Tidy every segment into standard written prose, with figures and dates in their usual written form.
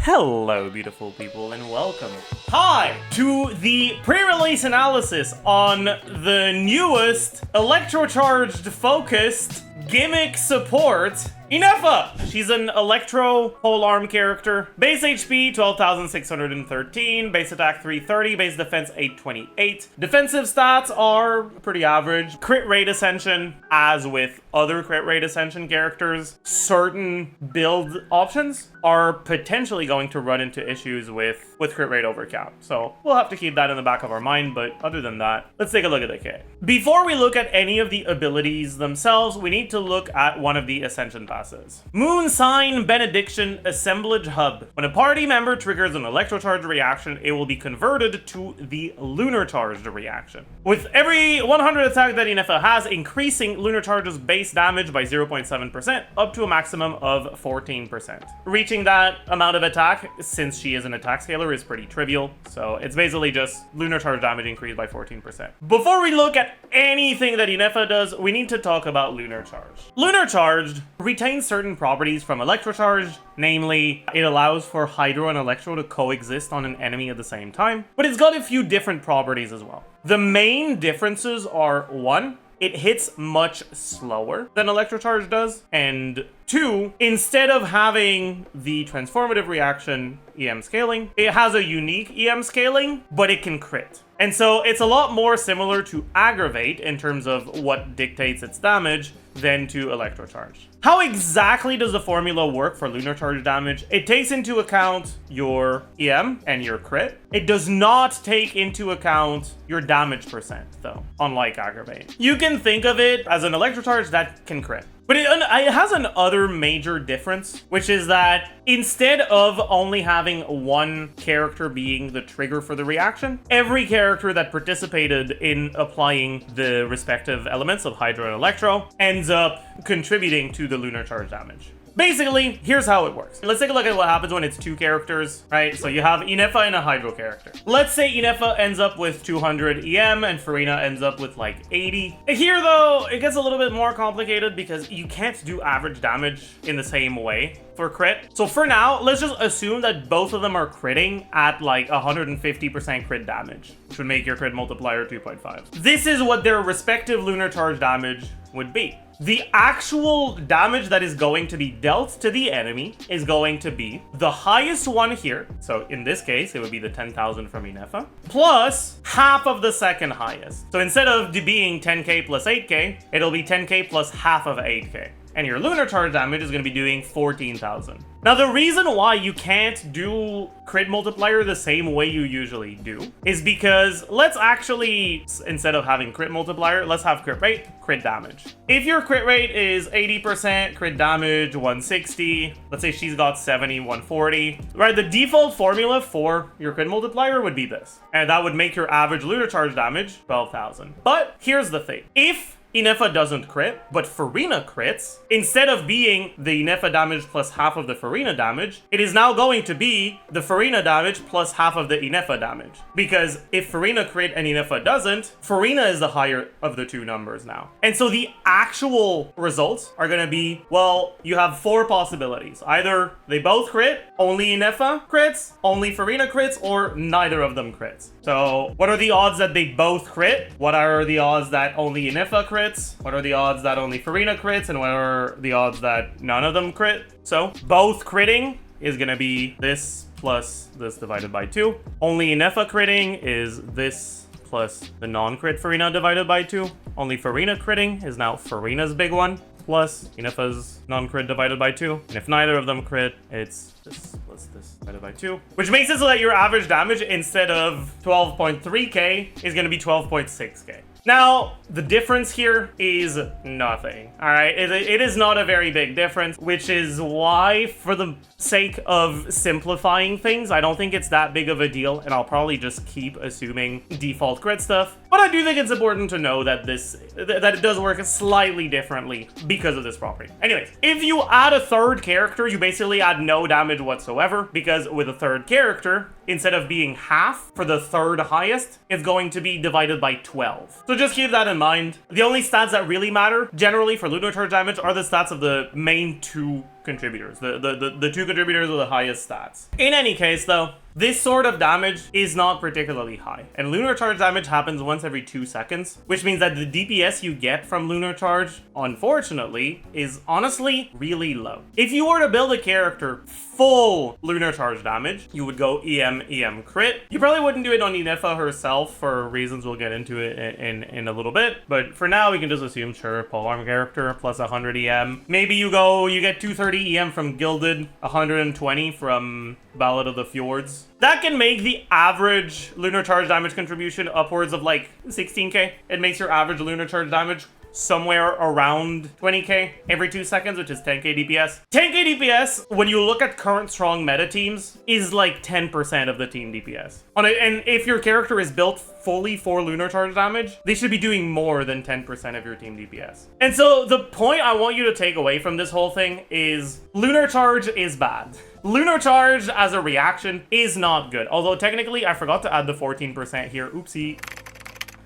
Hello, beautiful people, and welcome. Hi to the pre-release analysis on the newest electro-charged focused gimmick support, Ineffa. She's an electro polearm character. Base HP 12,613, base attack 330, base defense 828. Defensive stats are pretty average. Crit rate ascension, as with other crit rate ascension characters, certain build options are potentially going to run into issues with crit rate overcap. So we'll have to keep that in the back of our mind, but other than that, let's take a look at the kit. Before we look at any of the abilities themselves, we need to look at one of the ascension passes. Moon Sign Benediction Assemblage Hub. When a party member triggers an electrocharged reaction, it will be converted to the Lunar Charged reaction. With every 100 attack that Ineffa has, increasing Lunar Charge's base damage by 0.7% up to a maximum of 14%. Reaching that amount of attack, since she is an attack scaler, is pretty trivial, so it's basically just Lunar Charge damage increased by 14%. Before we look at anything that Ineffa does, we need to talk about Lunar Charged. Lunar Charged retains certain properties from Electrocharged, namely, it allows for Hydro and Electro to coexist on an enemy at the same time, but it's got a few different properties as well. The main differences are, 1, it hits much slower than Electrocharge does, and 2, instead of having the transformative reaction EM scaling, it has a unique EM scaling, but it can crit. And so it's a lot more similar to Aggravate in terms of what dictates its damage than to Electrocharge. How exactly does the formula work for Lunar Charge damage? It takes into account your EM and your crit. It does not take into account your damage percent, though, unlike Aggravate. You can think of it as an Electrocharge that can crit. But it has an other major difference, which is that instead of only having one character being the trigger for the reaction, every character that participated in applying the respective elements of Hydro and Electro ends up contributing to the Lunar Charge damage. Basically, here's how it works. Let's take a look at what happens when it's two characters, right? So you have Ineffa and a Hydro character. Let's say Ineffa ends up with 200 EM and Farina ends up with like 80. Here though, it gets a little bit more complicated because you can't do average damage in the same way for crit. So for now, let's just assume that both of them are critting at like 150% crit damage, which would make your crit multiplier 2.5. This is what their respective Lunar Charge damage would be. The actual damage that is going to be dealt to the enemy is going to be the highest one here. So in this case, it would be the 10,000 from Ineffa, plus half of the second highest. So instead of being 10k plus 8k, it'll be 10k plus half of 8k. And your Lunar Charge damage is going to be doing 14,000. Now, the reason why you can't do crit multiplier the same way you usually do is because let's actually, instead of having crit multiplier, let's have crit rate, crit damage. If your crit rate is 80%, crit damage 160, let's say she's got 70, 140, right? The default formula for your crit multiplier would be this, and that would make your average Lunar Charge damage 12,000. But here's the thing. If Ineffa doesn't crit, but Farina crits, instead of being the Ineffa damage plus half of the Farina damage, it is now going to be the Farina damage plus half of the Ineffa damage. Because if Farina crit and Ineffa doesn't, Farina is the higher of the two numbers now. And so the actual results are going to be, well, you have 4 possibilities. Either they both crit, only Ineffa crits, only Farina crits, or neither of them crits. So what are the odds that they both crit? What are the odds that only Ineffa crits? What are the odds that only Farina crits? And what are the odds that none of them crit? So both critting is going to be this plus this divided by 2. Only Ineffa critting is this plus the non-crit Farina divided by 2. Only Farina critting is now Farina's big one plus Ineffa's non-crit divided by 2. And if neither of them crit, it's this plus this divided by 2. Which makes it so that your average damage, instead of 12.3k, is going to be 12.6k. Now, the difference here is nothing, all right? It is not a very big difference, which is why, for the sake of simplifying things, I don't think it's that big of a deal, and I'll probably just keep assuming default crit stuff. But I do think it's important to know that that it does work slightly differently because of this property. Anyways, if you add a third character, you basically add no damage whatsoever, because with a third character, instead of being half for the third highest, it's going to be divided by 12. So just keep that in mind. The only stats that really matter, generally for Lunar Charge damage, are the stats of the main 2 contributors, the two contributors with the highest stats. In any case, though, this sort of damage is not particularly high, and Lunar Charge damage happens once every 2 seconds, which means that the DPS you get from Lunar Charge, unfortunately, is honestly really low. If you were to build a character full Lunar Charge damage, you would go EM crit. You probably wouldn't do it on Ineffa herself for reasons we'll get into it in a little bit, but for now we can just assume, sure, polearm character plus 100 EM. Maybe you get 230 EM from Gilded, 120 from Ballad of the Fjords. That can make the average Lunar Charge damage contribution upwards of like 16k. It makes your average Lunar Charge damage somewhere around 20k every 2 seconds, which is 10k DPS. 10k DPS, when you look at current strong meta teams, is like 10% of the team DPS. And if your character is built fully for Lunar Charge damage, they should be doing more than 10% of your team DPS. And so the point I want you to take away from this whole thing is Lunar Charge is bad. Lunar Charge as a reaction is not good. Although technically I forgot to add the 14% here. Oopsie.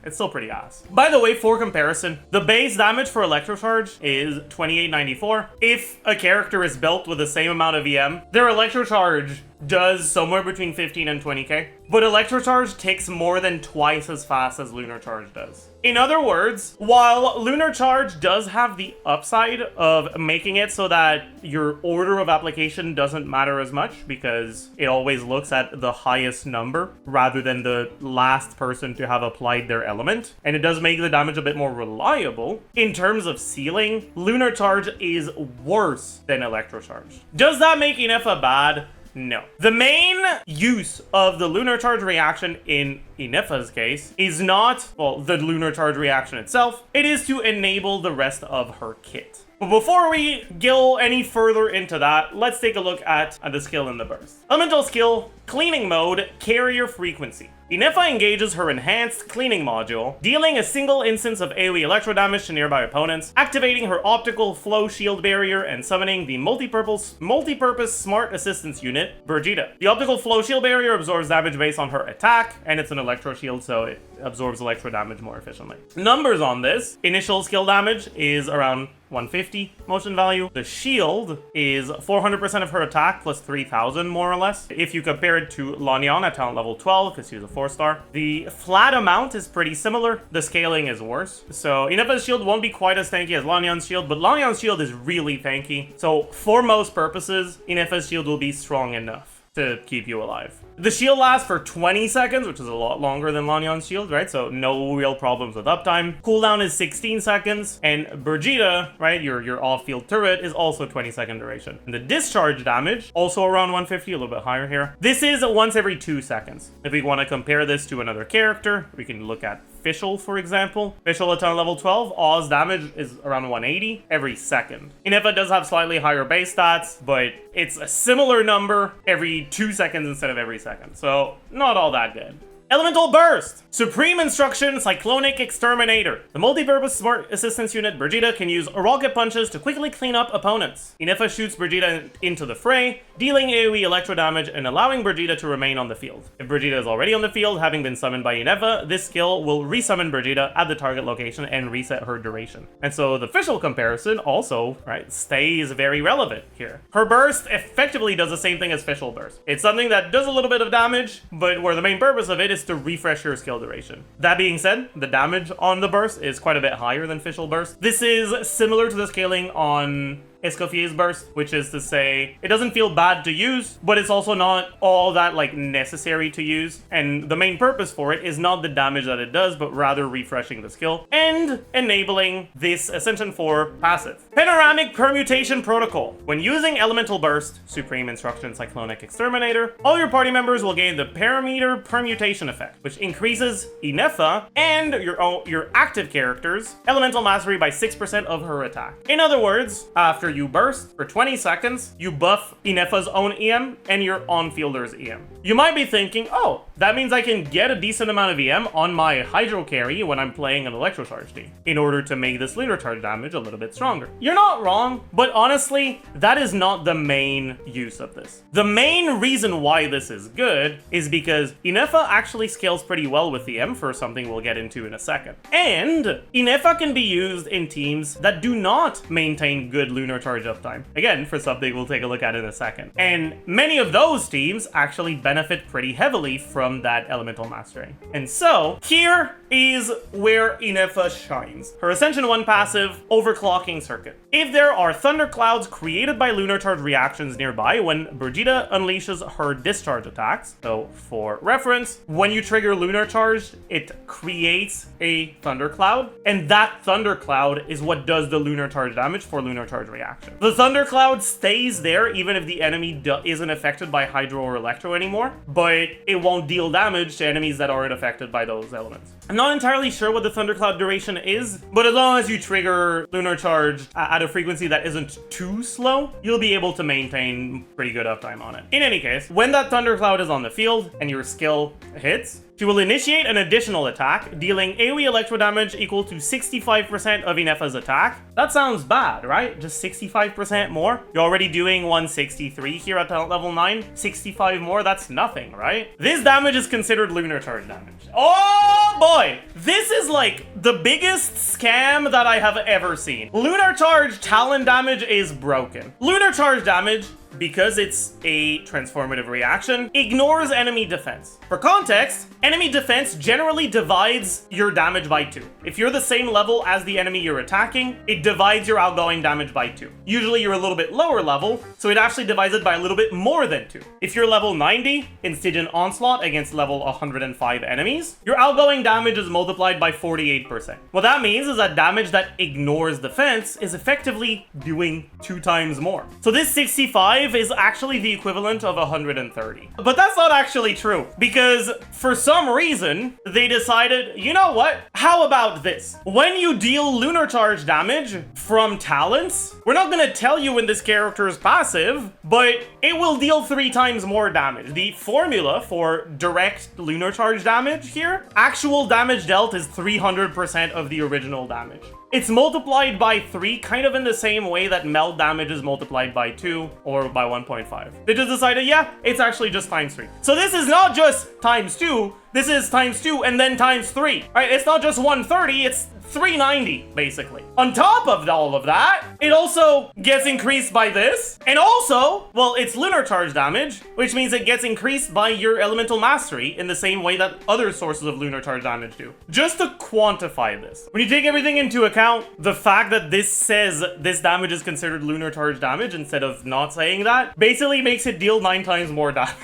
It's still pretty ass. By the way, for comparison, the base damage for Electro Charge is 2894. If a character is built with the same amount of EM, their Electro Charge does somewhere between 15 and 20k, but Electro Charge ticks more than twice as fast as Lunar Charge does. In other words, while Lunar Charge does have the upside of making it so that your order of application doesn't matter as much because it always looks at the highest number rather than the last person to have applied their element, and it does make the damage a bit more reliable, in terms of ceiling, Lunar Charge is worse than Electro Charge. Does that make Ineffa bad? No. The main use of the Lunar Charge reaction in Ineffa's case is not, well, the Lunar Charge reaction itself. It is to enable the rest of her kit. But before we go any further into that, let's take a look at the skill in the burst. Elemental skill, Cleaning Mode, Carrier Frequency. Ineffa engages her enhanced cleaning module, dealing a single instance of AoE electro damage to nearby opponents, activating her optical flow shield barrier, and summoning the multi-purpose smart assistance unit, Brigida. The optical flow shield barrier absorbs damage based on her attack, and it's an electro shield, so it absorbs electro damage more efficiently. Numbers on this: initial skill damage is around 150 motion value. The shield is 400% of her attack plus 3000 more or less. If you compare it to Lanyan at talent level 12, because she's a 4-star, the flat amount is pretty similar. The scaling is worse. So Ineffa's shield won't be quite as tanky as Lanyan's shield, but Lanyan's shield is really tanky. So for most purposes, Ineffa's shield will be strong enough to keep you alive. The shield lasts for 20 seconds, which is a lot longer than Lanyan's shield, right? So no real problems with uptime. Cooldown is 16 seconds, and Brigida, right, your off-field turret, is also 20-second duration. And the discharge damage, also around 150, a little bit higher here. This is once every 2 seconds. If we want to compare this to another character, we can look at Fischl, for example. Fischl at level 12, Oz damage is around 180 every second. Ineffa does have slightly higher base stats, but it's a similar number every 2 seconds instead of every second. So not all that good. Elemental Burst! Supreme Instruction Cyclonic Exterminator. The multi-purpose smart assistance unit Brigida can use rocket punches to quickly clean up opponents. Ineffa shoots Brigida into the fray, dealing AoE electro damage and allowing Brigida to remain on the field. If Brigida is already on the field, having been summoned by Ineffa, this skill will resummon Brigida at the target location and reset her duration. And so the Fischl comparison also, right, stays very relevant here. Her burst effectively does the same thing as Fischl burst. It's something that does a little bit of damage, but where the main purpose of it is to refresh your skill duration. That being said, the damage on the burst is quite a bit higher than Fischl burst. This is similar to the scaling on Escoffier's burst, which is to say it doesn't feel bad to use, but it's also not all that like necessary to use, and the main purpose for it is not the damage that it does, but rather refreshing the skill and enabling this Ascension 4 passive. Panoramic Permutation Protocol. When using Elemental Burst, Supreme Instruction Cyclonic Exterminator, all your party members will gain the Parameter Permutation effect, which increases Ineffa and your active character's Elemental Mastery by 6% of her attack. In other words, after you burst for 20 seconds, you buff Ineffa's own EM and your on-fielder's EM. You might be thinking, oh, that means I can get a decent amount of EM on my Hydro Carry when I'm playing an Electro Charge team in order to make this Lunar Charge damage a little bit stronger. You're not wrong, but honestly, that is not the main use of this. The main reason why this is good is because Ineffa actually scales pretty well with EM for something we'll get into in a second. And Ineffa can be used in teams that do not maintain good Lunar Lunar Charge uptime. Again, for something we'll take a look at in a second. And many of those teams actually benefit pretty heavily from that elemental mastering. And so, here is where Ineffa shines. Her Ascension 1 passive, Overclocking Circuit. If there are thunderclouds created by Lunar Charge reactions nearby when Brigitte unleashes her discharge attacks, so for reference, when you trigger Lunar Charge, it creates a thundercloud, and that thundercloud is what does the Lunar Charge damage for Lunar Charge reaction. The thundercloud stays there even if the enemy isn't affected by Hydro or Electro anymore, but it won't deal damage to enemies that aren't affected by those elements. I'm not entirely sure what the thundercloud duration is, but as long as you trigger Lunar Charge at a frequency that isn't too slow, you'll be able to maintain pretty good uptime on it. In any case, when that thundercloud is on the field and your skill hits, she will initiate an additional attack, dealing AoE electro damage equal to 65% of Ineffa's attack. That sounds bad, right? Just 65% more? You're already doing 163 here at talent level 9. 65 more, that's nothing, right? This damage is considered Lunar Charge damage. Oh boy! This is like the biggest scam that I have ever seen. Lunar Charge talent damage is broken. Lunar Charge damage, because it's a transformative reaction, ignores enemy defense. For context, enemy defense generally divides your damage by 2. If you're the same level as the enemy you're attacking, it divides your outgoing damage by 2. Usually you're a little bit lower level, so it actually divides it by a little bit more than 2. If you're level 90 in Stygian Onslaught against level 105 enemies, your outgoing damage is multiplied by 48%. What that means is that damage that ignores defense is effectively doing 2 times more. So this 65 is actually the equivalent of 130. But that's not actually true, because for some reason, they decided, you know what? How about this? When you deal Lunar Charge damage from talents, we're not gonna tell you when this character is passive, but it will deal 3 times more damage. The formula for direct Lunar Charge damage here, actual damage dealt is 300% of the original damage. It's multiplied by 3, kind of in the same way that meld damage is multiplied by 2 or by 1.5. They just decided, yeah, it's actually just times 3. So this is not just times 2, this is times 2 and then times 3. Right? It's not just 130, it's 390, basically. On top of all of that, it also gets increased by this. And also, well, it's Lunar Charge damage, which means it gets increased by your Elemental Mastery in the same way that other sources of Lunar Charge damage do. Just to quantify this, when you take everything into account, the fact that this says this damage is considered Lunar Charge damage instead of not saying that, basically makes it deal 9 times more damage.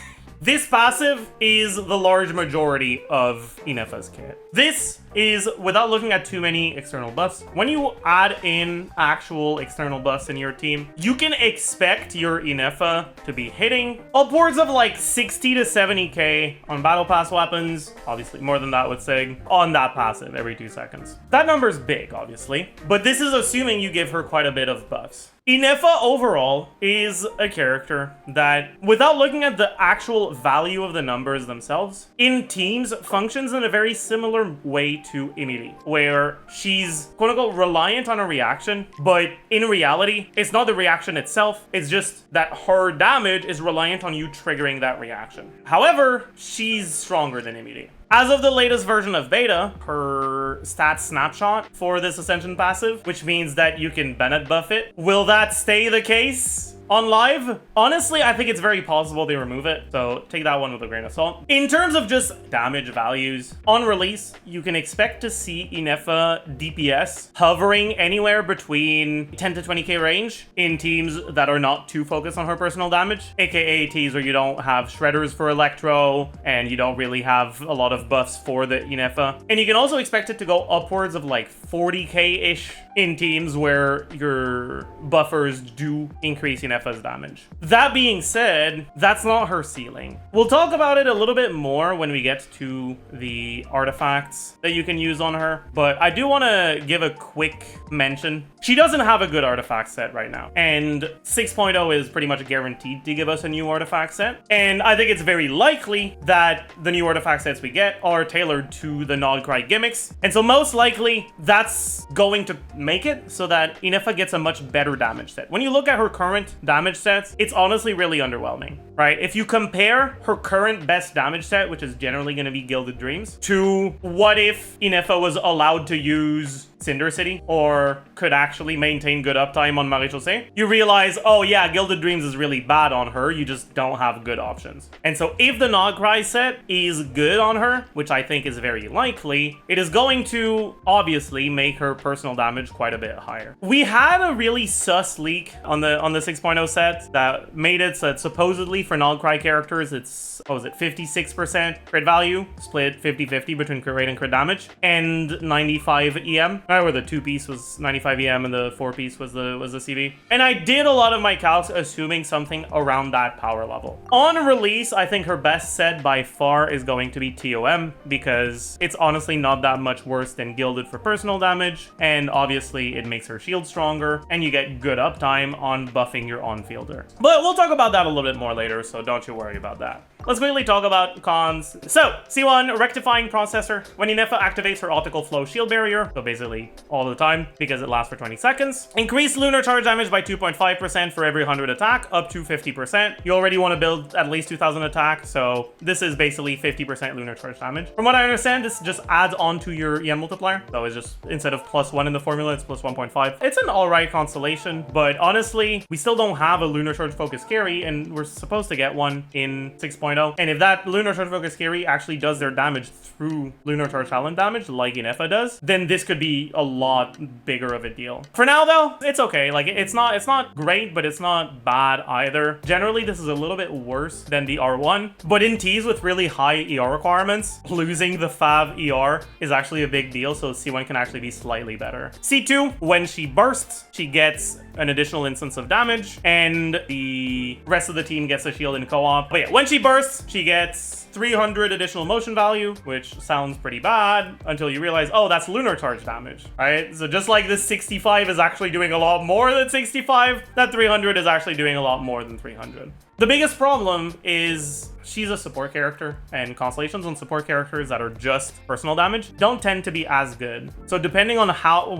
This passive is the large majority of Ineffa's kit. This is, without looking at too many external buffs, when you add in actual external buffs in your team, you can expect your Ineffa to be hitting upwards of like 60 to 70k on battle pass weapons, obviously more than that with Sig, on that passive every 2 seconds. That number's big, obviously, but this is assuming you give her quite a bit of buffs. Ineffa overall is a character that, without looking at the actual value of the numbers themselves, in teams functions in a very similar way to Emily, where she's quote-unquote reliant on a reaction, but in reality, it's not the reaction itself, it's just that her damage is reliant on you triggering that reaction. However, she's stronger than Emily. As of the latest version of beta, her stats snapshot for this Ascension passive, which means that you can Bennett buff it. Will that stay the case on live? Honestly, I think it's very possible they remove it, so take that one with a grain of salt. In terms of just damage values, on release, you can expect to see Ineffa DPS hovering anywhere between 10 to 20k range in teams that are not too focused on her personal damage, aka teams where you don't have shredders for Electro, and you don't really have a lot of buffs for the Ineffa. And you can also expect it to go upwards of like 40k-ish in teams where your buffers do increase Ineffa's damage. That being said, that's not her ceiling. We'll talk about it a little bit more when we get to the artifacts that you can use on her, but I do want to give a quick mention. She doesn't have a good artifact set right now, and 6.0 is pretty much guaranteed to give us a new artifact set, and I think it's very likely that the new artifact sets we get are tailored to the Nod-Krai gimmicks, and so most likely that's going to make it so that Ineffa gets a much better damage set. When you look at her current damage sets, it's honestly really underwhelming. right? If you compare her current best damage set, which is generally going to be Gilded Dreams, to what if Ineffa was allowed to use Cinder City or could actually maintain good uptime on Marie-José, you realize, oh yeah, Gilded Dreams is really bad on her, you just don't have good options. And so if the Nod-Krai set is good on her, which I think is very likely, it is going to obviously make her personal damage quite a bit higher. We had a really sus leak on the 6.0 set that made it so that supposedly for Nod-Krai characters, it's, what was it, 56% crit value, split 50-50 between crit rate and crit damage, and 95 EM. Where the 2-piece was 95 EM and the 4-piece was the CV. And I did a lot of my calcs assuming something around that power level. On release, I think her best set by far is going to be TOM, because it's honestly not that much worse than Gilded for personal damage, and obviously it makes her shield stronger, and you get good uptime on buffing your on-fielder. But we'll talk about that a little bit more later, so don't you worry about that. Let's quickly talk about cons. So, C1, Rectifying Processor. When Ineffa activates her Optical Flow Shield Barrier, so basically all the time, because it lasts for 20 seconds. Increase Lunar Charge damage by 2.5% for every 100 attack, up to 50%. You already want to build at least 2,000 attack, so this is basically 50% Lunar Charge damage. From what I understand, this just adds on to your EM multiplier. So it's just, instead of +1 in the formula, it's +1.5. It's an alright constellation, but honestly, we still don't have a Lunar Charge focus carry, and we're supposed to get one in 6.0. And if that Lunar Charge focus carry actually does their damage through Lunar Charge talent damage, like Ineffa does, then this could be a lot bigger of a deal. For now, though, it's okay. Like, it's not great, but it's not bad either. Generally, this is a little bit worse than the R1, but in Ts with really high ER requirements, losing the Fav ER is actually a big deal, so C1 can actually be slightly better. C2, when she bursts, she gets an additional instance of damage, and the rest of the team gets a shield in co-op. But yeah, when she bursts, she gets 300 additional motion value, which sounds pretty bad until you realize, oh, that's Lunar Charge damage, right? So just like this 65 is actually doing a lot more than 65, that 300 is actually doing a lot more than 300. The biggest problem is she's a support character, and Constellations on support characters that are just personal damage don't tend to be as good. So depending on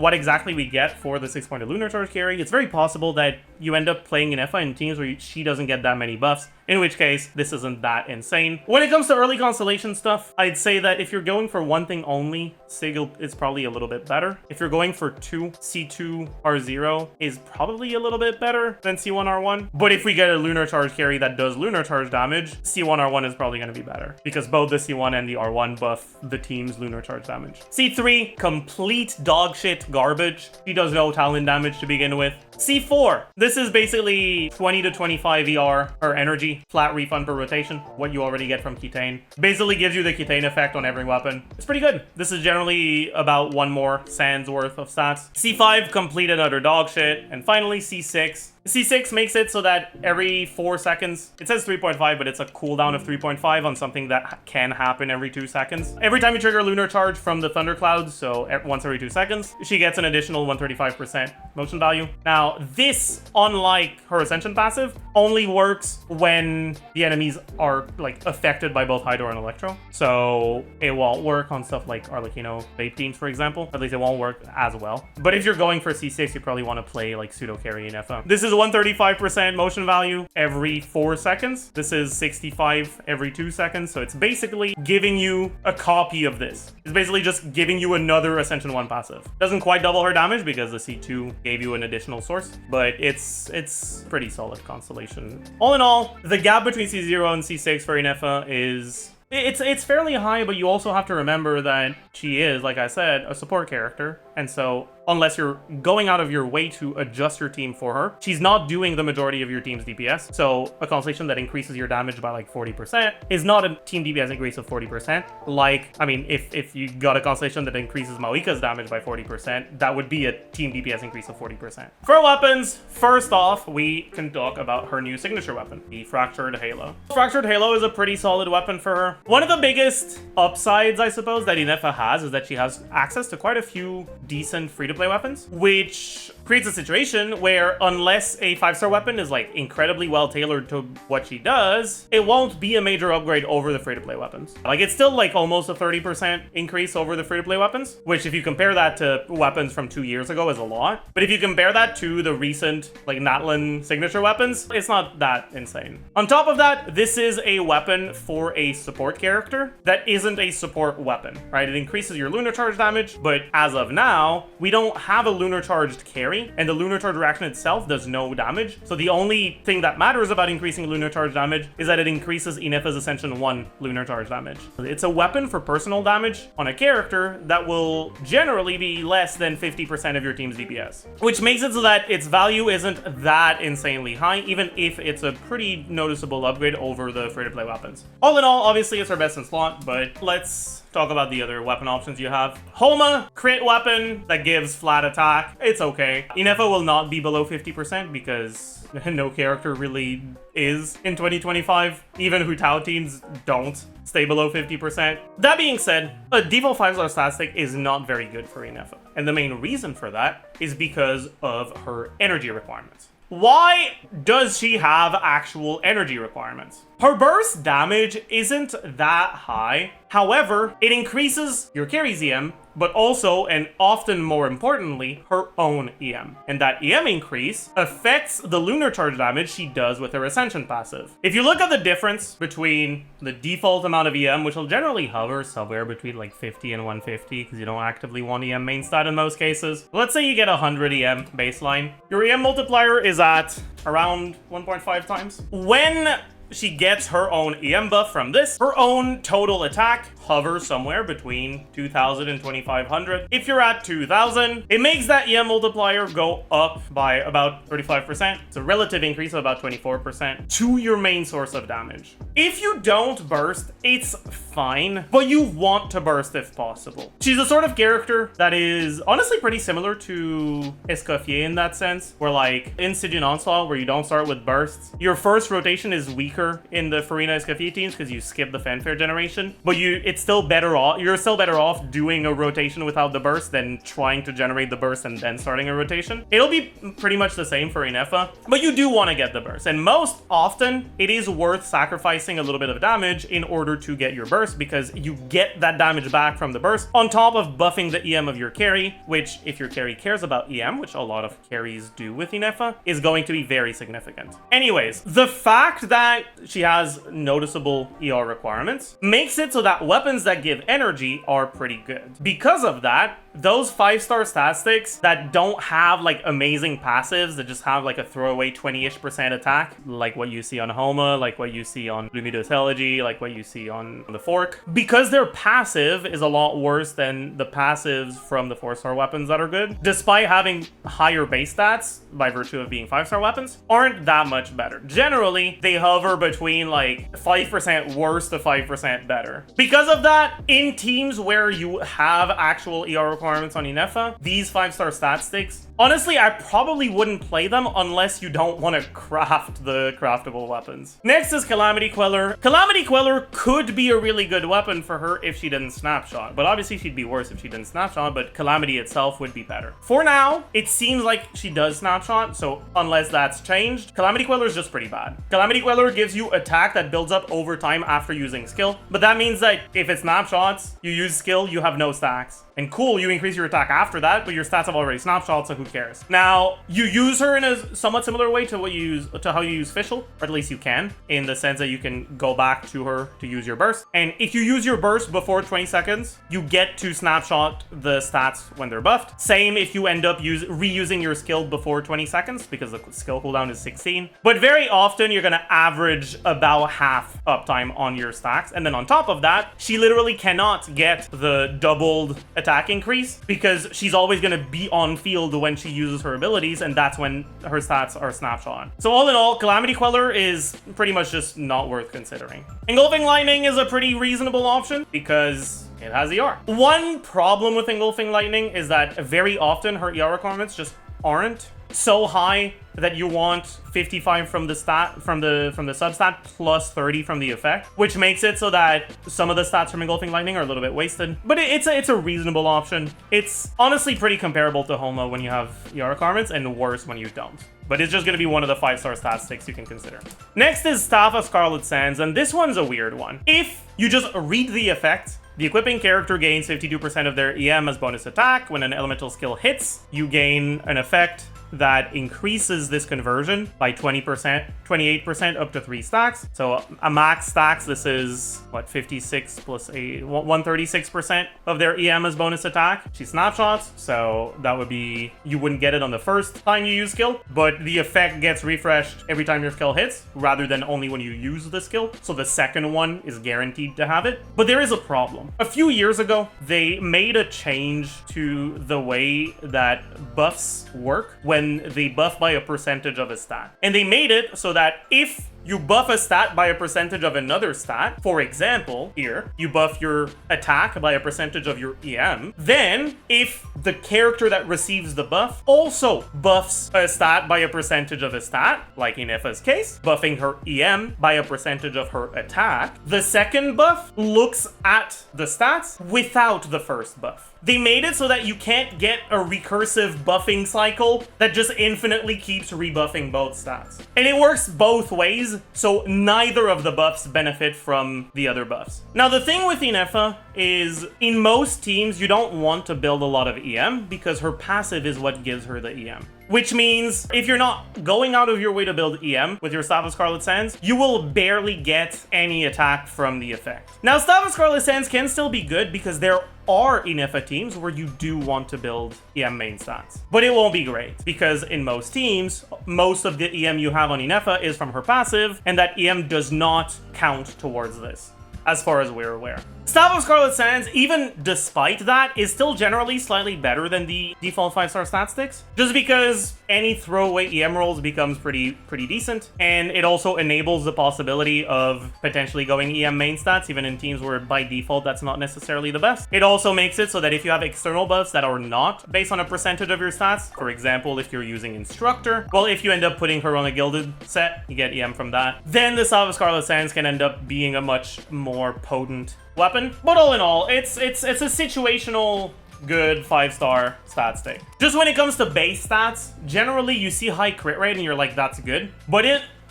what exactly we get for the 6.0 Lunar Charge carry, it's very possible that you end up playing Ineffa in teams where she doesn't get that many buffs, in which case this isn't that insane. When it comes to early Constellation stuff, I'd say that if you're going for one thing only, Sigil is probably a little bit better. If you're going for two, C2 R0 is probably a little bit better than C1 R1. But if we get a Lunar Charge carry that does Lunar Charge damage, C1 R1 is probably going to be better, because both the C1 and the R1 buff the team's Lunar Charge damage. C3, complete dog shit garbage. She does no talent damage to begin with. C4, this is basically 20 to 25 ER or energy, flat refund per rotation, what you already get from Kitain. Basically gives you the Kitain effect on every weapon. It's pretty good. This is generally about one more sands worth of stats. C5, complete another dog shit. And finally, C6. C6 makes it so that every 4 seconds, it says 3.5, but it's a cooldown of 3.5 on something that can happen every 2 seconds. Every time you trigger Lunar Charge from the Thunderclouds, so once every 2 seconds, she gets an additional 135% motion value. Now, this, unlike her Ascension passive, only works when the enemies are, like, affected by both Hydro and Electro. So it won't work on stuff like Arlecchino vape teams, for example. At least it won't work as well. But if you're going for C6, you probably want to play, like, pseudo carry Ineffa. This is 135% motion value every 4 seconds. This is 65 every 2 seconds. So it's basically giving you a copy of this. It's basically just giving you another Ascension 1 passive. Doesn't quite double her damage because the C2 gave you an additional source, but it's pretty solid constellation. All in all, the gap between C0 and C6 for Ineffa is... It's fairly high, but you also have to remember that she is, like I said, a support character. And so unless you're going out of your way to adjust your team for her, she's not doing the majority of your team's DPS. So a constellation that increases your damage by like 40% is not a team DPS increase of 40%. Like, I mean, if you got a constellation that increases Mavuika's damage by 40%, that would be a team DPS increase of 40%. For weapons, first off, we can talk about her new signature weapon, the Fractured Halo. Fractured Halo is a pretty solid weapon for her. One of the biggest upsides, I suppose, that Ineffa has is that she has access to quite a few decent free-to-play weapons, which creates a situation where unless a 5-star weapon is like incredibly well tailored to what she does, it won't be a major upgrade over the free-to-play weapons. Like, it's still like almost a 30% increase over the free-to-play weapons, which if you compare that to weapons from 2 years ago is a lot. But if you compare that to the recent like Natlin signature weapons, it's not that insane. On top of that, this is a weapon for a support character that isn't a support weapon, right? It increases your Lunar Charge damage, but as of now, we don't have a Lunar Charged carry, and the Lunar Charge reaction itself does no damage. So the only thing that matters about increasing Lunar Charge damage is that it increases Ineffa's Ascension 1 Lunar Charge damage. It's a weapon for personal damage on a character that will generally be less than 50% of your team's DPS, which makes it so that its value isn't that insanely high, even if it's a pretty noticeable upgrade over the free-to-play weapons. All in all, obviously it's our best in slot, but let's talk about the other weapon options you have. Homa, crit weapon that gives flat attack. It's okay. Ineffa will not be below 50% because no character really is in 2025. Even Hu Tao teams don't stay below 50%. That being said, a default 5-star stat stick is not very good for Ineffa. And the main reason for that is because of her energy requirements. Why does she have actual energy requirements? Her burst damage isn't that high. However, it increases your carry's EM, but also, and often more importantly, her own EM. And that EM increase affects the Lunar Charge damage she does with her Ascension passive. If you look at the difference between the default amount of EM, which will generally hover somewhere between like 50 and 150, because you don't actively want EM main stat in most cases. Let's say you get 100 EM baseline. Your EM multiplier is at around 1.5 times. When she gets her own EM buff from this, her own total attack hovers somewhere between 2,000 and 2,500. If you're at 2,000, it makes that EM multiplier go up by about 35%. It's a relative increase of about 24% to your main source of damage. If you don't burst, it's fine, but you want to burst if possible. She's the sort of character that is honestly pretty similar to Escoffier in that sense, where like in Stygian Onslaught, where you don't start with bursts, your first rotation is weaker in the Farina Escoffier teams because you skip the fanfare generation, but you're still better off doing a rotation without the burst than trying to generate the burst and then starting a rotation. It'll be pretty much the same for Ineffa, but you do want to get the burst, and most often it is worth sacrificing a little bit of damage in order to get your burst, because you get that damage back from the burst on top of buffing the EM of your carry, which if your carry cares about EM, which a lot of carries do with Ineffa, is going to be very significant. Anyways, the fact that she has noticeable ER requirements makes it so that weapons that give energy are pretty good. Because of that, those 5-star stat sticks that don't have like amazing passives, that just have like a throwaway 20-ish% attack, like what you see on Homa, like what you see on Lumidos Elegy, like what you see on the Fork, because their passive is a lot worse than the passives from the 4-star weapons that are good, despite having higher base stats by virtue of being 5-star weapons, aren't that much better. Generally, they hover between like 5% worse to 5% better. Because of that, in teams where you have actual ER requirements on Ineffa, these 5-star stat sticks, honestly, I probably wouldn't play them unless you don't want to craft the craftable weapons. Next is Calamity Queller. Calamity Queller could be a really good weapon for her if she didn't snapshot, but obviously she'd be worse if she didn't snapshot, but Calamity itself would be better. For now, it seems like she does snapshot, so unless that's changed, Calamity Queller is just pretty bad. Calamity Queller gives you attack that builds up over time after using skill, but that means that if it snapshots, you use skill, you have no stacks. And cool, you increase your attack after that, but your stats have already snapshot, so who cares? Now, you use her in a somewhat similar way to how you use Fischl, or at least you can, in the sense that you can go back to her to use your burst. And if you use your burst before 20 seconds, you get to snapshot the stats when they're buffed. Same if you end up reusing your skill before 20 seconds, because the skill cooldown is 16. But very often, you're gonna average about half uptime on your stacks. And then on top of that, she literally cannot get the doubled attack increase because she's always going to be on field when she uses her abilities, and that's when her stats are snapshot. So all in all, Calamity Queller is pretty much just not worth considering. Engulfing Lightning is a pretty reasonable option because it has ER. One problem with Engulfing Lightning is that very often her ER requirements just aren't so high that you want 55 from the substat plus 30 from the effect, which makes it so that some of the stats from Engulfing Lightning are a little bit wasted. But it's a reasonable option. It's honestly pretty comparable to Homa when you have ER requirements, and worse when you don't. But it's just going to be one of the 5-star stat sticks you can consider. Next is Staff of Scarlet Sands, and this one's a weird one. If you just read the effect, the equipping character gains 52% of their EM as bonus attack. When an elemental skill hits, you gain an effect that increases this conversion by 20%, 28% up to 3 stacks. So a max stacks, this is what, 56 plus 136% of their EM as bonus attack. She snapshots, so that would be, you wouldn't get it on the first time you use skill, but the effect gets refreshed every time your skill hits, rather than only when you use the skill. So the second one is guaranteed to have it. But there is a problem. A few years ago, they made a change to the way that buffs work when they buff by a percentage of a stat. And they made it so that if you buff a stat by a percentage of another stat, for example, here, you buff your attack by a percentage of your EM, then if the character that receives the buff also buffs a stat by a percentage of a stat, like in Ineffa's case, buffing her EM by a percentage of her attack, the second buff looks at the stats without the first buff. They made it so that you can't get a recursive buffing cycle that just infinitely keeps rebuffing both stats. And it works both ways, so neither of the buffs benefit from the other buffs. Now, the thing with Ineffa is, in most teams, you don't want to build a lot of EM because her passive is what gives her the EM. Which means if you're not going out of your way to build EM with your Staff of Scarlet Sands, you will barely get any attack from the effect. Now, Staff of Scarlet Sands can still be good because there are Ineffa teams where you do want to build EM main stats. But it won't be great because in most teams, most of the EM you have on Ineffa is from her passive, and that EM does not count towards this, as far as we're aware. Staff of Scarlet Sands, even despite that, is still generally slightly better than the default 5-star stat sticks, just because any throwaway EM rolls becomes pretty decent, and it also enables the possibility of potentially going EM main stats, even in teams where by default that's not necessarily the best. It also makes it so that if you have external buffs that are not based on a percentage of your stats, for example, if you're using Instructor, well, if you end up putting her on a gilded set, you get EM from that, then the Staff of Scarlet Sands can end up being a much more potent weapon. But all in all, it's a situational good 5-star stat stick. Just when it comes to base stats, generally you see high crit rate and you're like, that's good. But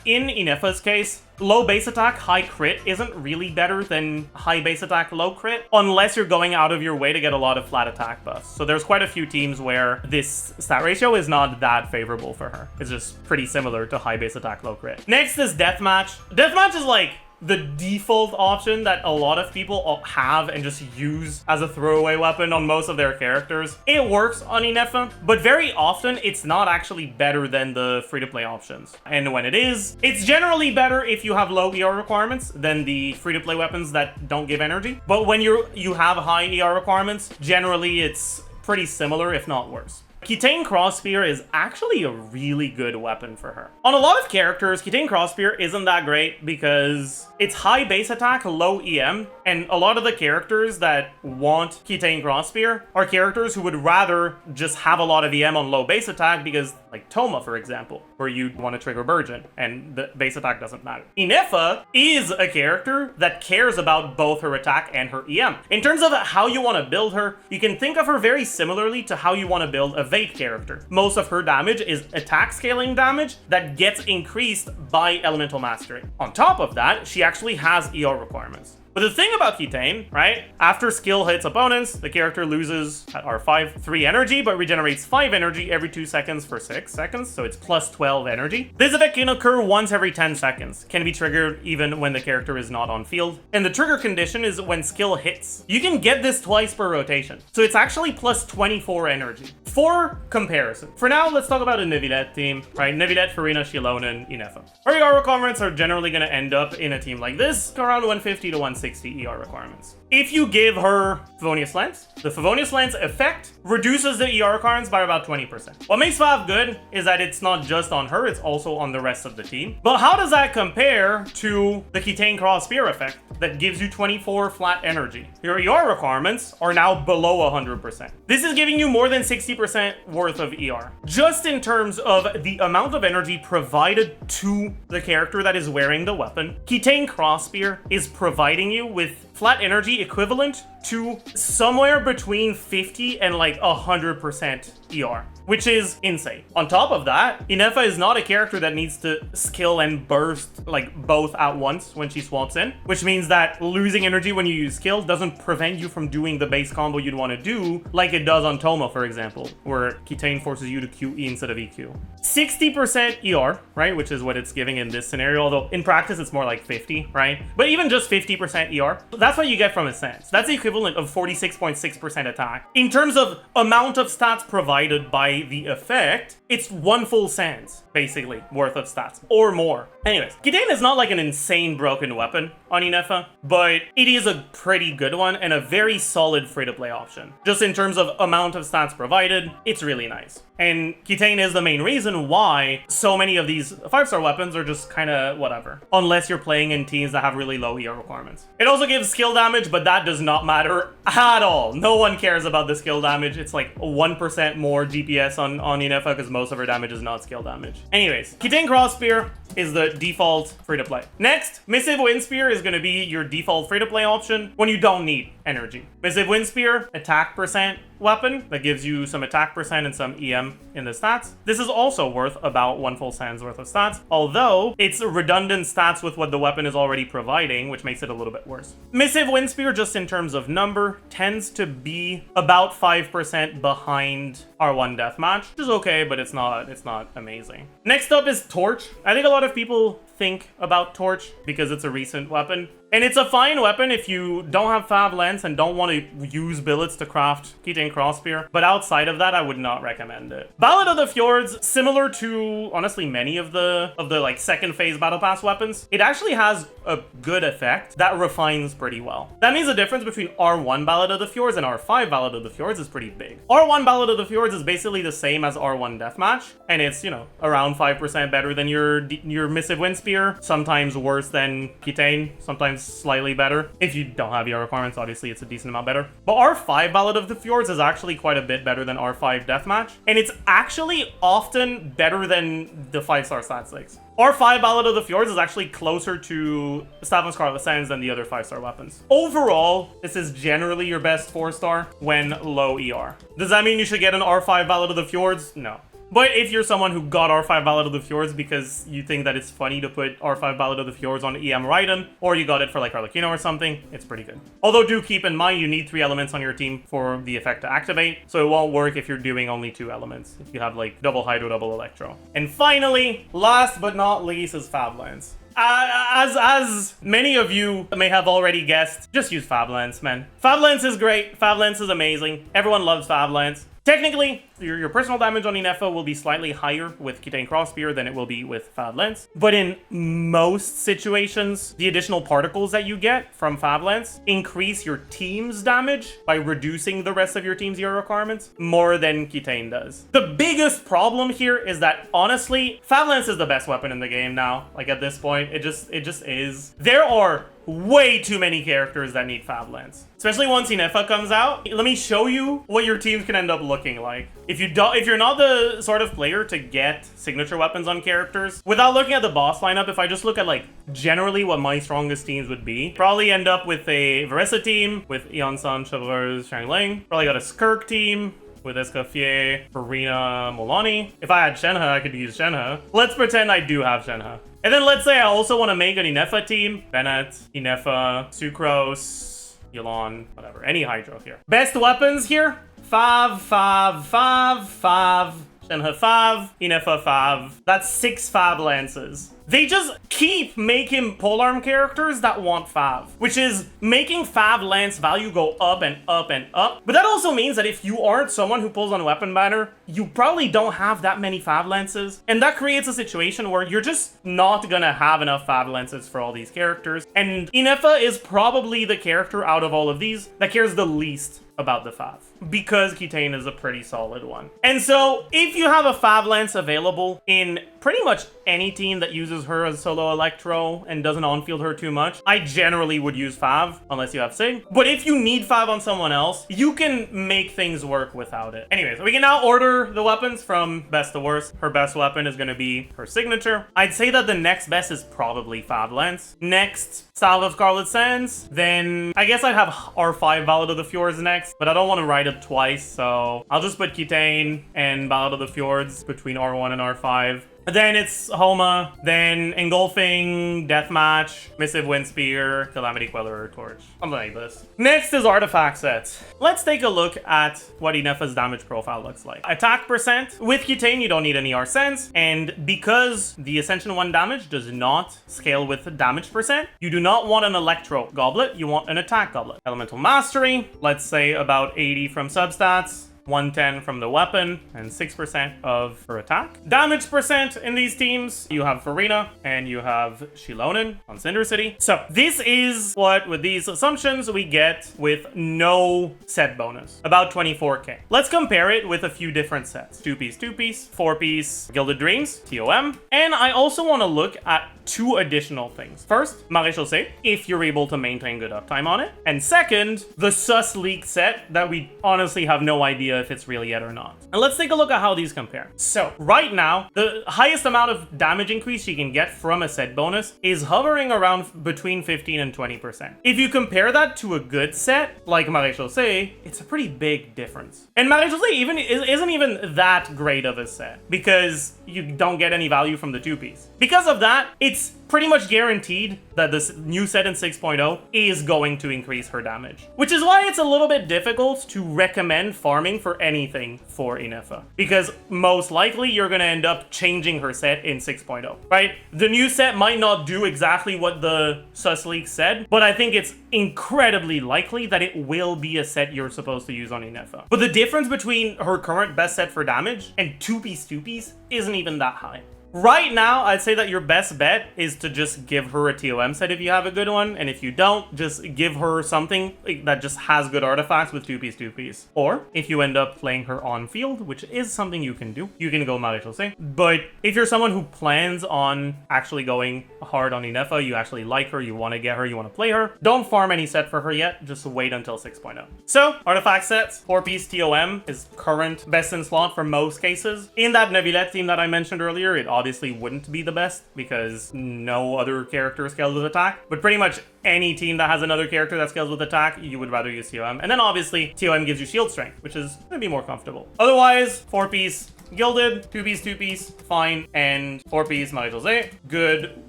in Ineffa's case, low base attack, high crit isn't really better than high base attack, low crit, unless you're going out of your way to get a lot of flat attack buffs. So there's quite a few teams where this stat ratio is not that favorable for her. It's just pretty similar to high base attack, low crit. Next is Deathmatch. Deathmatch is like the default option that a lot of people have and just use as a throwaway weapon on most of their characters. It works on Ineffa, but very often it's not actually better than the free-to-play options. And when it is, it's generally better if you have low ER requirements than the free-to-play weapons that don't give energy. But when you have high ER requirements, generally it's pretty similar, if not worse. Kitain Crossspear is actually a really good weapon for her. On a lot of characters, Kitain Crossspear isn't that great because it's high base attack, low EM, and a lot of the characters that want Kitain Crossspear are characters who would rather just have a lot of EM on low base attack because, like Toma, for example, where you want to trigger Burgeon, and the base attack doesn't matter. Ineffa is a character that cares about both her attack and her EM. In terms of how you want to build her, you can think of her very similarly to how you want to build a vape character. Most of her damage is attack scaling damage that gets increased by elemental mastery. On top of that, she actually has ER requirements. But the thing about Kitain, right? After skill hits opponents, the character loses 3 energy, but regenerates 5 energy every 2 seconds for 6 seconds, so it's plus 12 energy. This effect can occur once every 10 seconds, can be triggered even when the character is not on field. And the trigger condition is when skill hits. You can get this twice per rotation, so it's actually plus 24 energy. For comparison, for now, let's talk about a Nevilet team, right? Nevilet, Farina, Shilonen, Ineffa. Our ER requirements are generally going to end up in a team like this, around 150 to 160. 60 ER requirements. If you give her Favonius Lens, the Favonius Lens effect reduces the ER requirements by about 20%. What makes Fav good is that it's not just on her, it's also on the rest of the team. But how does that compare to the Kitain Cross Spear effect that gives you 24 flat energy? Your ER requirements are now below 100%. This is giving you more than 60% worth of ER. Just in terms of the amount of energy provided to the character that is wearing the weapon, Kitain Cross Spear is providing you with flat energy equivalent to somewhere between 50 and like 100% ER, which is insane. On top of that, Ineffa is not a character that needs to skill and burst like both at once when she swaps in, which means that losing energy when you use skill doesn't prevent you from doing the base combo you'd want to do, like it does on Toma, for example, where Kitain forces you to QE instead of EQ. 60% ER, right, which is what it's giving in this scenario, although in practice it's more like 50, right? But even just 50% ER, that's what you get from a sense. That's the equivalent of 46.6% attack. In terms of amount of stats provided by the effect, it's one full sense, basically, worth of stats, or more. Anyways, Kitain is not like an insane broken weapon on Ineffa, but it is a pretty good one and a very solid free-to-play option. Just in terms of amount of stats provided, it's really nice. And Kitain is the main reason why so many of these 5-star weapons are just kind of whatever, unless you're playing in teams that have really low ER requirements. It also gives skill damage, but that does not matter at all. No one cares about the skill damage. It's like 1% more DPS on Ineffa because most of her damage is not skill damage. Anyways, Kitain Cross Spear is the default free-to-play. Next, Missive Windspear is going to be your default free-to-play option when you don't need energy. Missive Windspear, attack percent weapon that gives you some attack percent and some EM in the stats. This is also worth about 1 full sands worth of stats, although it's redundant stats with what the weapon is already providing, which makes it a little bit worse. Missive Windspear, just in terms of number, tends to be about 5% behind R1 Deathmatch, which is okay, but it's not amazing. Next up is Torch. I think a lot of people think about Torch because it's a recent weapon. And it's a fine weapon if you don't have Fav Lens and don't want to use billets to craft Kitain Cross Spear, but outside of that, I would not recommend it. Ballad of the Fjords, similar to, honestly, many of the like second phase Battle Pass weapons, it actually has a good effect that refines pretty well. That means the difference between R1 Ballad of the Fjords and R5 Ballad of the Fjords is pretty big. R1 Ballad of the Fjords is basically the same as R1 Deathmatch, and it's, you know, around 5% better than your Missive Windspear, sometimes worse than Kitain, sometimes slightly better. If you don't have your requirements, obviously it's a decent amount better. But R5 Ballad of the Fjords is actually quite a bit better than R5 Deathmatch, and it's actually often better than the 5-star stat 6. R5 Ballad of the Fjords is actually closer to Staff of Scarlet Sands than the other 5-star weapons. Overall, this is generally your best 4-star when low ER. Does that mean you should get an R5 Ballad of the Fjords? No. But if you're someone who got R5 Ballad of the Fjords because you think that it's funny to put R5 Ballad of the Fjords on EM Raiden, or you got it for like Harlequino or something, it's pretty good. Although do keep in mind you need 3 elements on your team for the effect to activate, so it won't work if you're doing only 2 elements, if you have like double Hydro, double Electro. And finally, last but not least is Fav Lens. As many of you may have already guessed, just use Fav Lens, man. Fav Lens is great, Fav Lens is amazing, everyone loves Fav Lens. Technically, your personal damage on Ineffa will be slightly higher with Kitain Cross Spear than it will be with Fav Lens. But in most situations, the additional particles that you get from Fav Lens increase your team's damage by reducing the rest of your team's ER requirements more than Kitain does. The biggest problem here is that, honestly, Fav Lens is the best weapon in the game now. Like, at this point, it just is. There are way too many characters that need Fav Lens, especially once Ineffa comes out. Let me show you what your teams can end up looking like. If you're not the sort of player to get signature weapons on characters, without looking at the boss lineup, if I just look at like generally what my strongest teams would be, probably end up with a Varesa team with Eon-san, Chevreuse, Shangling. Probably got a Skirk team with Escoffier, Farina, Molani. If I had Shenhe, I could use Shenhe. Let's pretend I do have Shenhe. And then let's say I also want to make an Ineffa team. Bennett, Ineffa, Sucrose, Yulon, whatever. Any Hydro here. Best weapons here? Fav, Fav, Fav, Fav, then her Fav, Ineffa Fav. That's 6 Fav lances. They just keep making polearm characters that want Fav, which is making Fav lance value go up and up and up. But that also means that if you aren't someone who pulls on weapon banner, you probably don't have that many Fav lances. And that creates a situation where you're just not gonna have enough Fav lances for all these characters. And Ineffa is probably the character out of all of these that cares the least about the Fav, because Kitain is a pretty solid one. And so if you have a Fav lance available in pretty much any team that uses her as solo electro and doesn't on-field her too much, I generally would use Fav unless you have Sig. But if you need Fav on someone else, you can make things work without it. Anyways, we can now order the weapons from best to worst. Her best weapon is going to be her signature. I'd say that the next best is probably Fav lance. Next, Salve of Scarlet Sands. Then I guess I'd have R5 Ballad of the Fjords next, but I don't want to write it twice, so I'll just put Kitain and Ballad of the Fjords between R1 and R5. Then it's Homa, then Engulfing, Deathmatch, Missive, Windspear, Calamity, Queller, or Torch. Something like this. Next is artifact sets. Let's take a look at what Ineffa's damage profile looks like. Attack percent. With Kitain, you don't need any Arsens, and because the Ascension 1 damage does not scale with damage percent, you do not want an Electro Goblet, you want an Attack Goblet. Elemental Mastery, let's say about 80 from substats, 110 from the weapon, and 6% of her attack. Damage percent in these teams, you have Varesa and you have Shilonen on Cinder City. So this is what, with these assumptions, we get with no set bonus. About 24k. Let's compare it with a few different sets. 2-piece, 2-piece, 4-piece Gilded Dreams, TOM. And I also want to look at 2 additional things. First, Maréchaussée, if you're able to maintain good uptime on it. And second, the sus leak set that we honestly have no idea if it's really it or not. And let's take a look at how these compare. So right now, the highest amount of damage increase you can get from a set bonus is hovering around between 15 and 20%. If you compare that to a good set like Maréchaussée, it's a pretty big difference. And Maréchaussée isn't even that great of a set because you don't get any value from the 2-piece. Because of that, it's pretty much guaranteed that this new set in 6.0 is going to increase her damage. Which is why it's a little bit difficult to recommend farming for anything for Ineffa. Because most likely you're going to end up changing her set in 6.0, right? The new set might not do exactly what the sus leak said, but I think it's incredibly likely that it will be a set you're supposed to use on Ineffa. But the difference between her current best set for damage and 2-piece isn't even that high. Right now, I'd say that your best bet is to just give her a TOM set if you have a good one, and if you don't, just give her something that just has good artifacts with 2-piece. Or, if you end up playing her on field, which is something you can do, you can go Maréchaussée. But if you're someone who plans on actually going hard on Ineffa, you actually like her, you want to get her, you want to play her, don't farm any set for her yet, just wait until 6.0. So, artifact sets, 4-piece TOM is current best in slot for most cases. In that Neuvillette team that I mentioned earlier, it obviously wouldn't be the best because no other character scales with attack, but pretty much any team that has another character that scales with attack, you would rather use TOM. And then obviously TOM gives you shield strength, which is going to be more comfortable. Otherwise, 4-piece Gilded, 2-piece, fine, and 4-piece Maréchaussée, good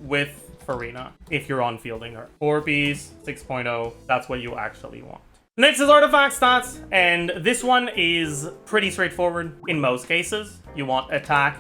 with Farina if you're on fielding her. 4-piece, 6.0, that's what you actually want. Next is artifact stats, and this one is pretty straightforward in most cases. You want attack,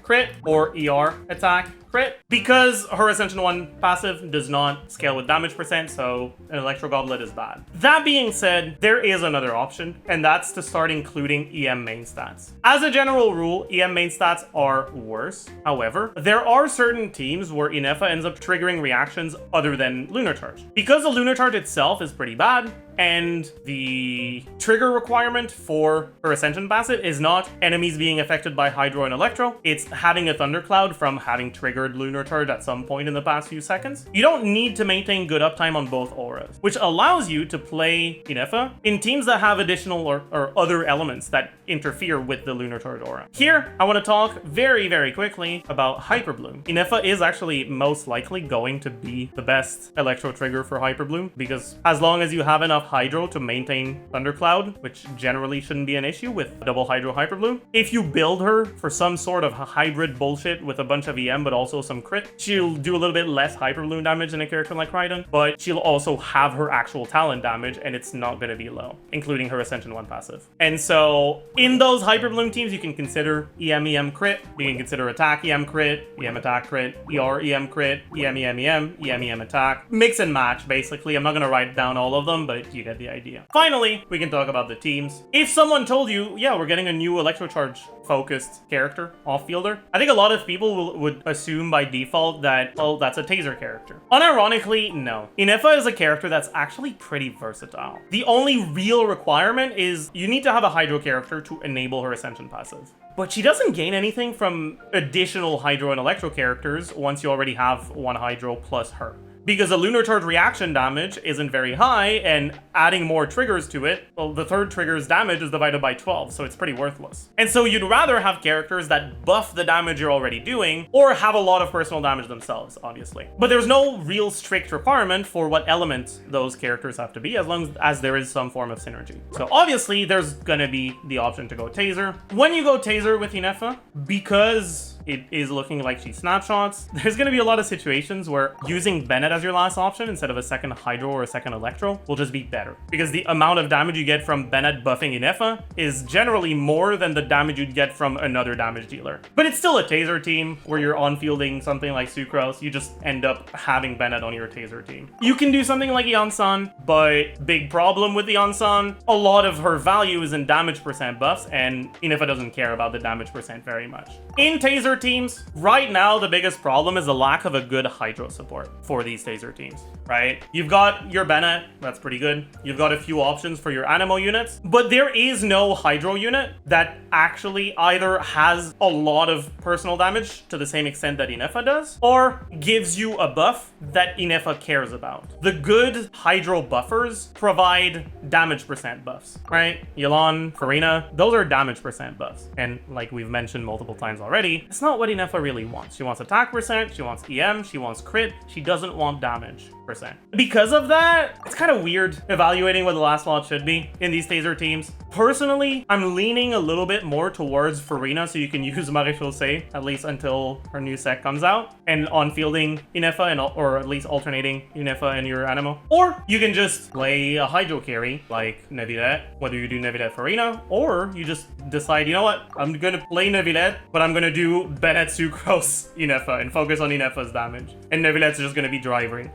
crit, or ER, attack, crit. Because her Ascension 1 passive does not scale with damage percent, so an Electro Goblet is bad. That being said, there is another option, and that's to start including EM main stats. As a general rule, EM main stats are worse. However, there are certain teams where Ineffa ends up triggering reactions other than Lunar Charge. Because the Lunar Charge itself is pretty bad, and the trigger requirement for her Ascension passive is not enemies being affected by Hydro and Electro, it's having a Thundercloud from having triggered Lunar Charge at some point in the past few seconds. You don't need to maintain good uptime on both auras, which allows you to play Ineffa in teams that have additional or other elements that interfere with the Lunar Charge aura. Here, I want to talk very, very quickly about Hyperbloom. Ineffa is actually most likely going to be the best Electro trigger for Hyperbloom, because as long as you have enough Hydro to maintain Thundercloud, which generally shouldn't be an issue with double Hydro Hyperbloom. If you build her for some sort of hybrid bullshit with a bunch of EM, but also some crit, she'll do a little bit less Hyperbloom damage than a character like Kitain, but she'll also have her actual talent damage, and it's not going to be low, including her Ascension 1 passive. And so in those Hyperbloom teams, you can consider EM crit, you can consider attack EM crit, EM attack crit, ER EM crit, EM attack. Mix and match, basically. I'm not going to write down all of them, but you get the idea. Finally, we can talk about the teams. If someone told you, yeah, we're getting a new Electrocharge focused character, off-fielder, I think a lot of people would assume by default that, well, that's a Taser character. Unironically, no. Ineffa is a character that's actually pretty versatile. The only real requirement is you need to have a Hydro character to enable her Ascension passive. But she doesn't gain anything from additional Hydro and Electro characters once you already have one Hydro plus her. Because the Lunar Charge reaction damage isn't very high, and adding more triggers to it, well, the third trigger's damage is divided by 12, so it's pretty worthless. And so you'd rather have characters that buff the damage you're already doing, or have a lot of personal damage themselves, obviously. But there's no real strict requirement for what element those characters have to be, as long as there is some form of synergy. So obviously, there's gonna be the option to go Taser. When you go Taser with Ineffa, because it is looking like she snapshots, there's going to be a lot of situations where using Bennett as your last option instead of a second Hydro or a second Electro will just be better. Because the amount of damage you get from Bennett buffing Ineffa is generally more than the damage you'd get from another damage dealer. But it's still a Taser team where you're on-fielding something like Sucrose, you just end up having Bennett on your Taser team. You can do something like Yansan, but big problem with Yansan, a lot of her value is in damage percent buffs, and Ineffa doesn't care about the damage percent very much. In Taser teams, right now the biggest problem is the lack of a good Hydro support for these Taser teams, right? You've got your Bennett, that's pretty good. You've got a few options for your Animo units, but there is no Hydro unit that actually either has a lot of personal damage to the same extent that Ineffa does, or gives you a buff that Ineffa cares about. The good Hydro buffers provide damage percent buffs, right? Yelan, Farina, those are damage percent buffs. And like we've mentioned multiple times already, it's not what Ineffa really wants. She wants attack percent, she wants EM, she wants crit, she doesn't want damage percent. Because of that, it's kind of weird evaluating what the last slot should be in these Taser teams. Personally, I'm leaning a little bit more towards Farina, so you can use Maréchal, at least until her new set comes out, and on-fielding Ineffa, or at least alternating Ineffa and your Animo. Or you can just play a Hydro carry, like Nevilette, whether you do Nevilette Farina, or you just decide, you know what, I'm gonna play Nevilette, but I'm gonna do Bennett Sucrose Ineffa and focus on Ineffa's damage. And Nevilette's just gonna be driving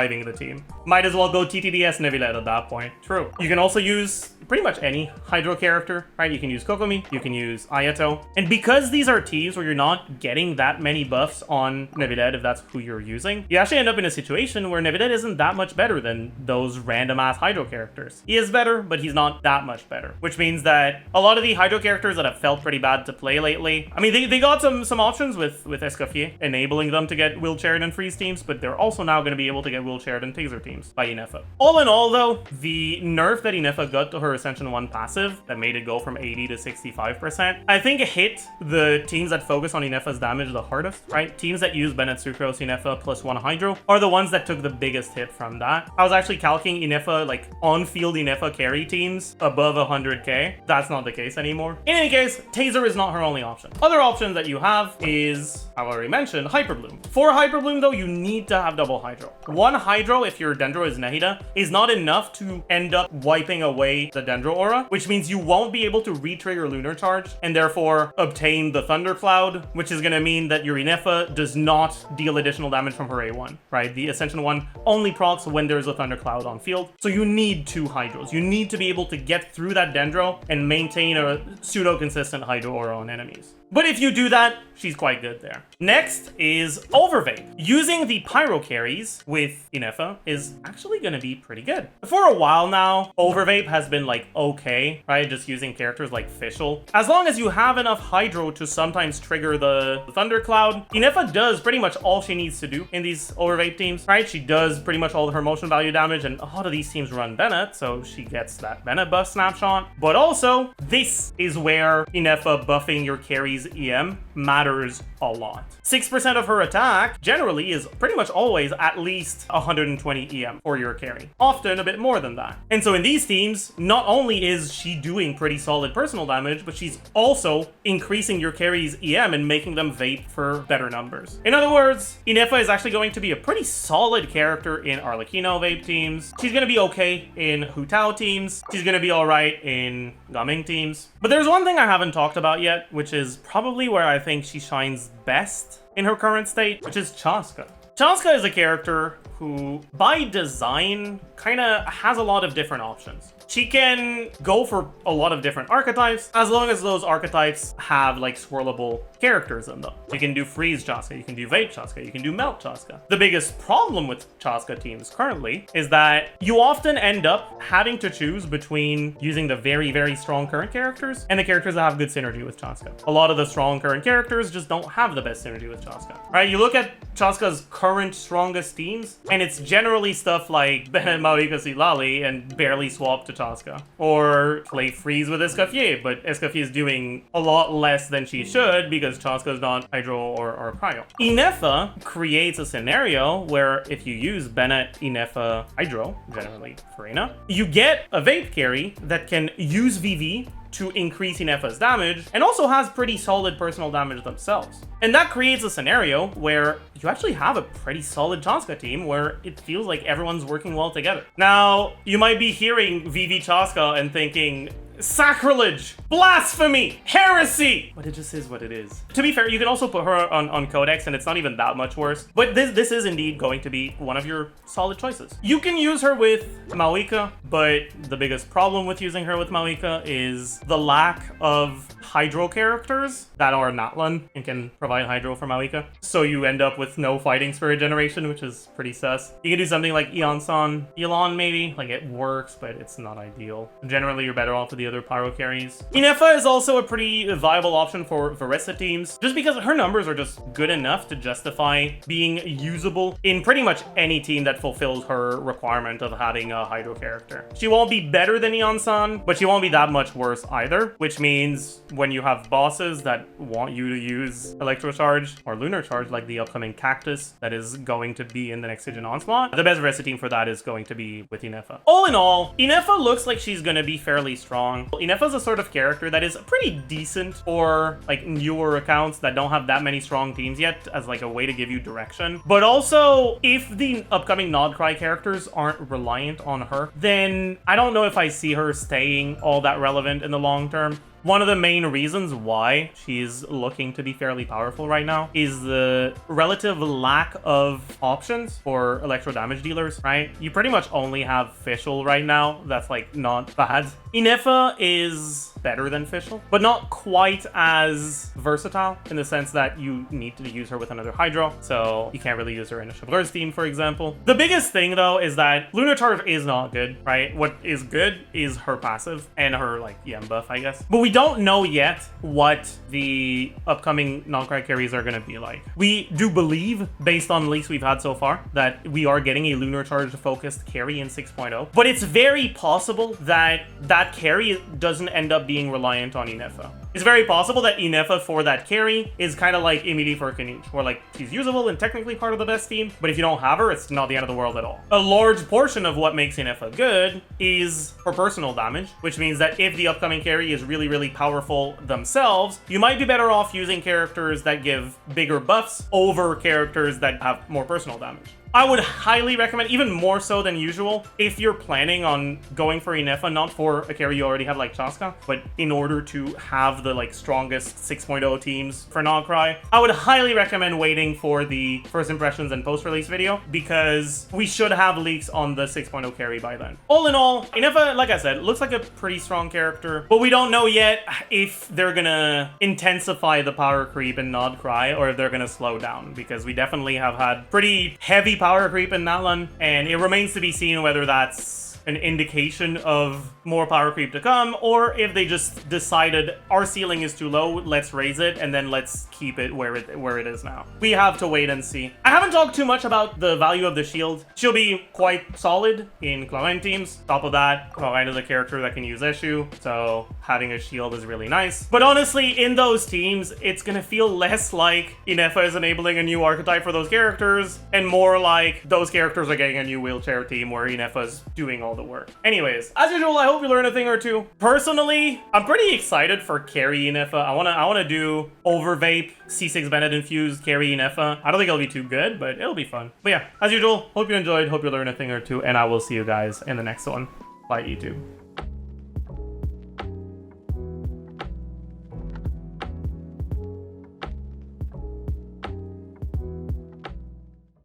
the team. Might as well go TTDS Nevilette at that point. True. You can also use pretty much any Hydro character, right? You can use Kokomi, you can use Ayato. And because these are teams where you're not getting that many buffs on Nevilette, if that's who you're using, you actually end up in a situation where Nevilette isn't that much better than those random-ass Hydro characters. He is better, but he's not that much better. Which means that a lot of the Hydro characters that have felt pretty bad to play lately, I mean, they got some options with Escoffier, enabling them to get wheelchaired and freeze teams, but they're also now going to be able to get wheelchaired and Taser teams by Ineffa. All in all, though, the nerf that Ineffa got to her Ascension 1 passive that made it go from 80 to 65%, I think it hit the teams that focus on Ineffa's damage the hardest, right? Teams that use Bennett Sucrose Ineffa plus 1 Hydro are the ones that took the biggest hit from that. I was actually calcing Ineffa, like on-field Ineffa carry teams above 100k. That's not the case anymore. In any case, Taser is not her only option. Other options that you have is, I've already mentioned, Hyperbloom. For Hyperbloom, though, you need to have double Hydro. One Hydro, if your Dendro is Nehida, is not enough to end up wiping away the Dendro aura, which means you won't be able to re-trigger Lunar Charge and therefore obtain the Thundercloud, which is going to mean that your Ineffa does not deal additional damage from her A1, right? The Ascension 1 only procs when there's a Thundercloud on field. So you need 2 Hydros. You need to be able to get through that Dendro and maintain a pseudo-consistent Hydro aura on enemies. But if you do that, she's quite good there. Next is Overvape. Using the Pyro carries with Ineffa is actually going to be pretty good. For a while now, Overvape has been like okay, right? Just using characters like Fischl. As long as you have enough Hydro to sometimes trigger the Thundercloud, Ineffa does pretty much all she needs to do in these Overvape teams, right? She does pretty much all of her motion value damage, and a lot of these teams run Bennett, so she gets that Bennett buff snapshot. But also, this is where Ineffa buffing your carries carry's EM matters a lot. 6% of her attack generally is pretty much always at least 120 EM for your carry, often a bit more than that. And so in these teams, not only is she doing pretty solid personal damage, but she's also increasing your carry's EM and making them vape for better numbers. In other words, Ineffa is actually going to be a pretty solid character in Arlecchino vape teams. She's going to be okay in Hu Tao teams. She's going to be alright in Gumming teams. But there's one thing I haven't talked about yet, which is probably where I think she shines best in her current state, which is Chasca. Chasca is a character who, by design, kind of has a lot of different options. She can go for a lot of different archetypes, as long as those archetypes have like swirlable characters in them. You can do freeze Chasca, you can do vape Chasca, you can do melt Chasca. The biggest problem with Chasca teams currently is that you often end up having to choose between using the very, very strong current characters and the characters that have good synergy with Chasca. A lot of the strong current characters just don't have the best synergy with Chasca, right? You look at Chasca's current strongest teams, and it's generally stuff like Bennett, Mavuika, Silali, and barely swap to Chasca. Or play freeze with Escoffier, but Escoffier is doing a lot less than she should because Chasca is not Hydro or Cryo. Ineffa creates a scenario where if you use Bennett, Ineffa, Hydro, generally Farina, you get a vape carry that can use VV to increase Ineffa's damage, and also has pretty solid personal damage themselves. And that creates a scenario where you actually have a pretty solid Chasca team where it feels like everyone's working well together. Now, you might be hearing VV Chasca and thinking, sacrilege, blasphemy, heresy, but it just is what it is. To be fair, you can also put her on Codex and it's not even that much worse, but this is indeed going to be one of your solid choices. You can use her with Mavuika, but the biggest problem with using her with Mavuika is the lack of Hydro characters that are Natlan and can provide Hydro for Mavuika. So you end up with no Fighting Spirit generation, which is pretty sus. You can do something like Eon-san, Elon maybe, like it works, but it's not ideal. Generally, you're better off with the other pyro carries. Ineffa is also a pretty viable option for Varesa teams, just because her numbers are just good enough to justify being usable in pretty much any team that fulfills her requirement of having a Hydro character. She won't be better than Eon-san, but she won't be that much worse either, which means when you have bosses that want you to use Electro Charge or Lunar Charge, like the upcoming Cactus that is going to be in the next Siege Onslaught, the best Varesa team for that is going to be with Ineffa. All in all, Ineffa looks like she's going to be fairly strong. Ineffa is a sort of character that is pretty decent for like newer accounts that don't have that many strong teams yet, as like a way to give you direction. But also, if the upcoming Nod-Krai characters aren't reliant on her, then I don't know if I see her staying all that relevant in the long term. One of the main reasons why she's looking to be fairly powerful right now is the relative lack of options for electro damage dealers, right? You pretty much only have Fischl right now. That's like not bad. Ineffa is better than Fischl, but not quite as versatile in the sense that you need to use her with another Hydro, so you can't really use her in a Chevreur's team, for example. The biggest thing though is that Lunar Charge is not good, right? What is good is her passive and her like EM buff, I guess. But we don't know yet what the upcoming Nod-Krai carries are going to be like. We do believe, based on leaks we've had so far, that we are getting a Lunar Charge focused carry in 6.0, but it's very possible that that carry doesn't end up being reliant on Ineffa. It's very possible that Ineffa for that carry is kind of like Emily for Kanish, where like she's usable and technically part of the best team, but if you don't have her, it's not the end of the world at all. A large portion of what makes Ineffa good is her personal damage, which means that if the upcoming carry is really, really powerful themselves, you might be better off using characters that give bigger buffs over characters that have more personal damage. I would highly recommend, even more so than usual, if you're planning on going for Ineffa, not for a carry you already have like Chasca, but in order to have the like strongest 6.0 teams for Nod-Krai, I would highly recommend waiting for the first impressions and post-release video, because we should have leaks on the 6.0 carry by then. All in all, Ineffa, like I said, looks like a pretty strong character, but we don't know yet if they're gonna intensify the power creep in Nod-Krai or if they're gonna slow down, because we definitely have had pretty heavy power creep in Natlan, and it remains to be seen whether that's an indication of more power creep to come, or if they just decided our ceiling is too low, let's raise it, and then let's keep it where it is now. We have to wait and see. I haven't talked too much about the value of the shield. She'll be quite solid in Clawline teams. Top of that, Clawline is a character that can use issue, so having a shield is really nice. But honestly, in those teams, it's gonna feel less like Ineffa is enabling a new archetype for those characters, and more like those characters are getting a new wheelchair team where Ineffa's doing all the work. Anyways, as usual, I hope you learn a thing or two. Personally, I'm pretty excited for carry Ineffa. I wanna do over vape, C6 Bennett infused carry Ineffa. I don't think it'll be too good, but it'll be fun. But yeah, as usual, hope you enjoyed, hope you learned a thing or two, and I will see you guys in the next one. Bye, YouTube.